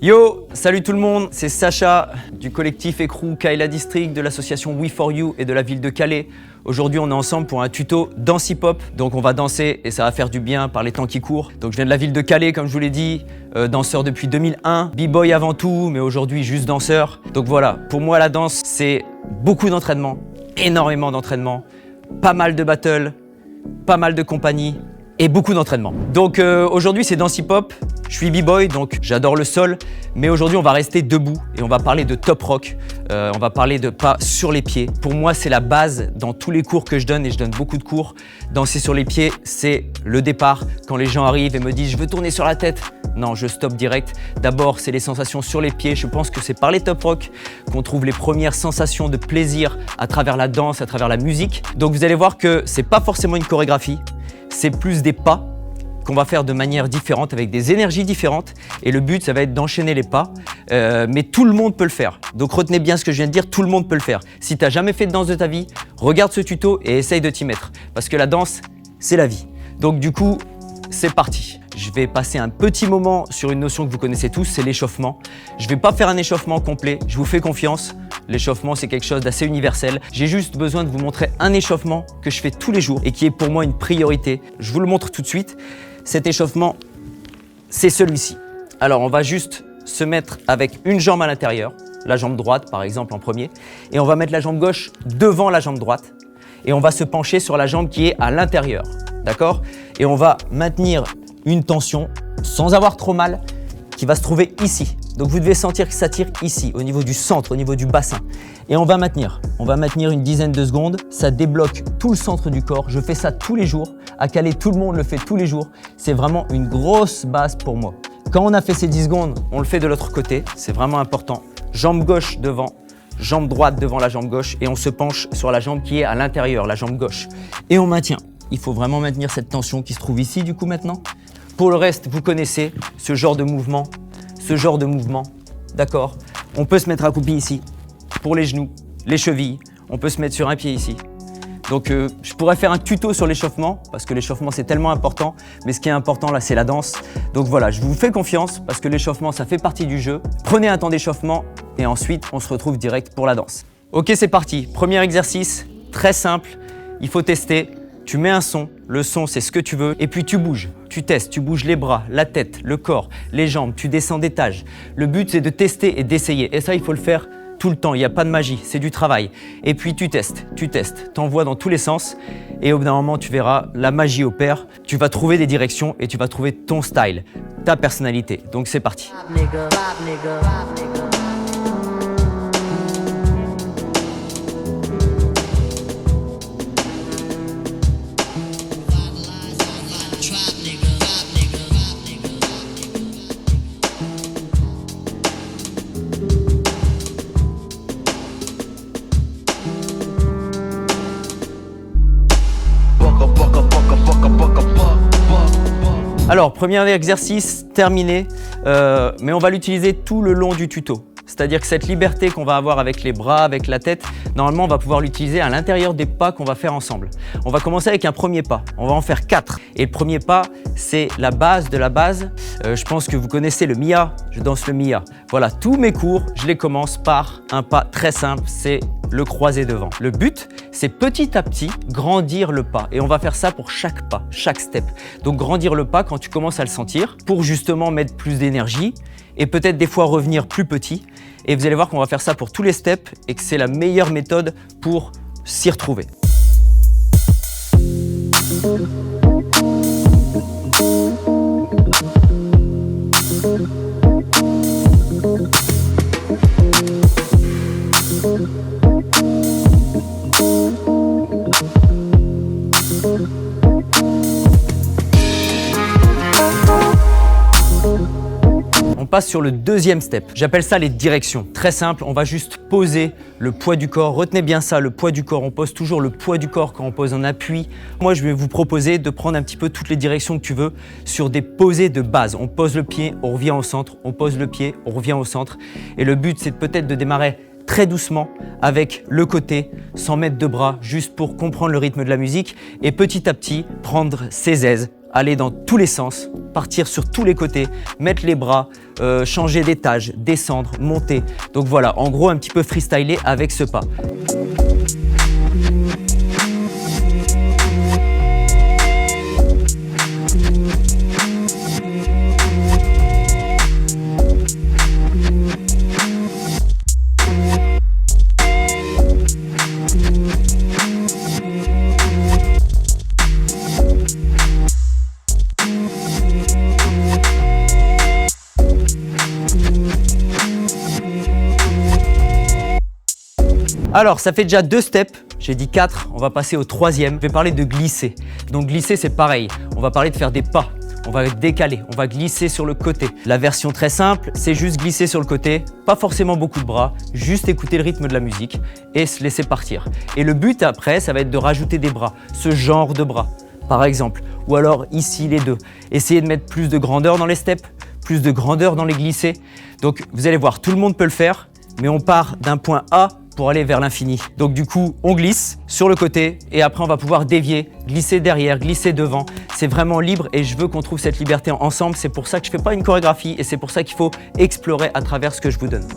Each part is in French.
Yo, salut tout le monde, c'est Sacha du collectif Écrou Kaila District, de l'association We4U et de la ville de Calais. Aujourd'hui, on est ensemble pour un tuto danse hip-hop. Donc on va danser et ça va faire du bien par les temps qui courent. Donc je viens de la ville de Calais, comme je vous l'ai dit, danseur depuis 2001, b-boy avant tout, mais aujourd'hui juste danseur. Donc voilà, pour moi la danse, c'est beaucoup d'entraînement, énormément d'entraînement, pas mal de battles, pas mal de compagnie et beaucoup d'entraînement. Donc aujourd'hui, c'est danse hip-hop. Je suis b-boy, donc j'adore le sol, mais aujourd'hui on va rester debout et on va parler de top rock, on va parler de pas sur les pieds. Pour moi, c'est la base dans tous les cours que je donne et je donne beaucoup de cours. Danser sur les pieds, c'est le départ. Quand les gens arrivent et me disent « je veux tourner sur la tête », non, je stoppe direct. D'abord, c'est les sensations sur les pieds. Je pense que c'est par les top rock qu'on trouve les premières sensations de plaisir à travers la danse, à travers la musique. Donc vous allez voir que c'est pas forcément une chorégraphie, c'est plus des pas qu'on va faire de manière différente, avec des énergies différentes. Et le but, ça va être d'enchaîner les pas. Mais tout le monde peut le faire. Donc retenez bien ce que je viens de dire, tout le monde peut le faire. Si tu n'as jamais fait de danse de ta vie, regarde ce tuto et essaye de t'y mettre. Parce que la danse, c'est la vie. Donc du coup, c'est parti. Je vais passer un petit moment sur une notion que vous connaissez tous, c'est l'échauffement. Je ne vais pas faire un échauffement complet, je vous fais confiance. L'échauffement, c'est quelque chose d'assez universel. J'ai juste besoin de vous montrer un échauffement que je fais tous les jours et qui est pour moi une priorité. Je vous le montre tout de suite. Cet échauffement, c'est celui-ci. Alors, on va juste se mettre avec une jambe à l'intérieur, la jambe droite par exemple en premier, et on va mettre la jambe gauche devant la jambe droite, et on va se pencher sur la jambe qui est à l'intérieur, d'accord? Et on va maintenir une tension sans avoir trop mal, qui va se trouver ici. Donc vous devez sentir que ça tire ici, au niveau du centre, au niveau du bassin. Et on va maintenir une dizaine de secondes, ça débloque tout le centre du corps. Je fais ça tous les jours, à Calais tout le monde le fait tous les jours. C'est vraiment une grosse base pour moi. Quand on a fait ces 10 secondes, on le fait de l'autre côté, c'est vraiment important. Jambe gauche devant, jambe droite devant la jambe gauche et on se penche sur la jambe qui est à l'intérieur, la jambe gauche. Et on maintient. Il faut vraiment maintenir cette tension qui se trouve ici du coup maintenant. Pour le reste, vous connaissez ce genre de mouvement, d'accord? On peut se mettre accroupi ici, pour les genoux, les chevilles, on peut se mettre sur un pied ici. Donc je pourrais faire un tuto sur l'échauffement, parce que l'échauffement c'est tellement important, mais ce qui est important là c'est la danse. Donc voilà, je vous fais confiance, parce que l'échauffement ça fait partie du jeu. Prenez un temps d'échauffement, et ensuite on se retrouve direct pour la danse. Ok, c'est parti, premier exercice, très simple, il faut tester. Tu mets un son, le son c'est ce que tu veux, et puis tu bouges, tu testes, tu bouges les bras, la tête, le corps, les jambes, tu descends d'étage. Le but c'est de tester et d'essayer, et ça il faut le faire tout le temps, il n'y a pas de magie, c'est du travail. Et puis tu testes, t'envoies dans tous les sens, et au bout d'un moment tu verras, la magie opère, tu vas trouver des directions et tu vas trouver ton style, ta personnalité. Donc c'est parti. Alors, premier exercice terminé, mais on va l'utiliser tout le long du tuto. C'est-à-dire que cette liberté qu'on va avoir avec les bras, avec la tête, normalement on va pouvoir l'utiliser à l'intérieur des pas qu'on va faire ensemble. On va commencer avec un premier pas, on va en faire 4. Et le premier pas, c'est la base de la base. Je pense que vous connaissez le Mia, je danse le Mia. Voilà, tous mes cours, je les commence par un pas très simple, c'est le croisé devant. Le but, c'est petit à petit grandir le pas. Et on va faire ça pour chaque pas, chaque step. Donc grandir le pas quand tu commences à le sentir pour justement mettre plus d'énergie et peut-être des fois revenir plus petit. Et vous allez voir qu'on va faire ça pour tous les steps et que c'est la meilleure méthode pour s'y retrouver. On passe sur le deuxième step. J'appelle ça les directions. Très simple, on va juste poser le poids du corps. Retenez bien ça, le poids du corps. On pose toujours le poids du corps quand on pose en appui. Moi, je vais vous proposer de prendre un petit peu toutes les directions que tu veux sur des posées de base. On pose le pied, on revient au centre. On pose le pied, on revient au centre. Et le but, c'est peut-être de démarrer très doucement avec le côté, sans mettre de bras, juste pour comprendre le rythme de la musique et petit à petit prendre ses aises aller dans tous les sens, partir sur tous les côtés, mettre les bras, changer d'étage, descendre, monter. Donc voilà, en gros un petit peu freestyler avec ce pas. Alors, ça fait déjà 2 steps, j'ai dit 4, on va passer au 3e. Je vais parler de glisser. Donc glisser, c'est pareil, on va parler de faire des pas, on va décaler, on va glisser sur le côté. La version très simple, c'est juste glisser sur le côté, pas forcément beaucoup de bras, juste écouter le rythme de la musique et se laisser partir. Et le but après, ça va être de rajouter des bras, ce genre de bras, par exemple. Ou alors ici, les deux. Essayez de mettre plus de grandeur dans les steps, plus de grandeur dans les glissés. Donc vous allez voir, tout le monde peut le faire, mais on part d'un point A pour aller vers l'infini. Donc du coup, on glisse sur le côté et après on va pouvoir dévier, glisser derrière, glisser devant. C'est vraiment libre et je veux qu'on trouve cette liberté ensemble. C'est pour ça que je ne fais pas une chorégraphie et c'est pour ça qu'il faut explorer à travers ce que je vous donne.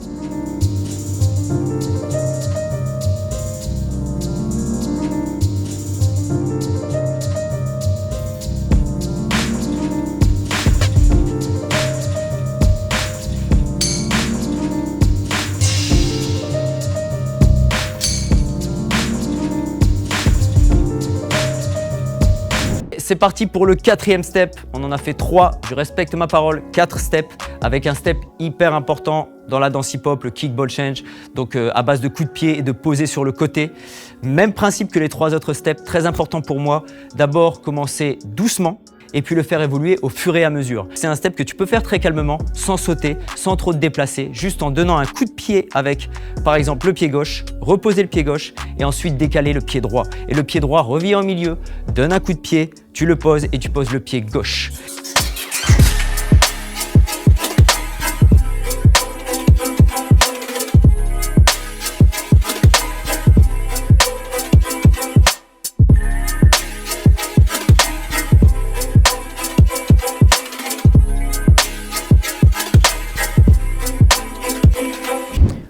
C'est parti pour le 4e step. On en a fait 3, je respecte ma parole, 4 steps avec un step hyper important dans la danse hip-hop, le kick ball change, donc à base de coups de pied et de poser sur le côté. Même principe que les 3 autres steps, très important pour moi. D'abord, commencer doucement et puis le faire évoluer au fur et à mesure. C'est un step que tu peux faire très calmement, sans sauter, sans trop te déplacer, juste en donnant un coup de pied avec, par exemple, le pied gauche, reposer le pied gauche et ensuite décaler le pied droit. Et le pied droit revient au milieu, donne un coup de pied, tu le poses et tu poses le pied gauche.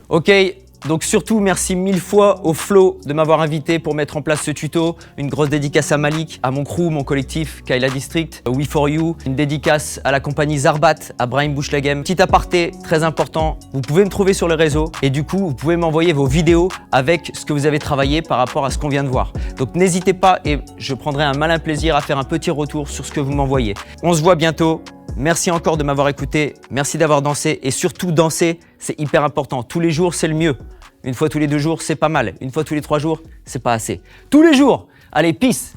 Ok, donc surtout merci 1000 fois au Flow de m'avoir invité pour mettre en place ce tuto. Une grosse dédicace à Malik, à mon crew, mon collectif, Kayla District, We4You. Une dédicace à la compagnie Zarbat, à Brahim Bouchleghem. Petit aparté très important, vous pouvez me trouver sur les réseaux et du coup vous pouvez m'envoyer vos vidéos avec ce que vous avez travaillé par rapport à ce qu'on vient de voir. Donc n'hésitez pas et je prendrai un malin plaisir à faire un petit retour sur ce que vous m'envoyez. On se voit bientôt. Merci encore de m'avoir écouté, merci d'avoir dansé et surtout danser, c'est hyper important. Tous les jours, c'est le mieux. Une fois tous les 2 jours, c'est pas mal. Une fois tous les 3 jours, c'est pas assez. Tous les jours! Allez, peace!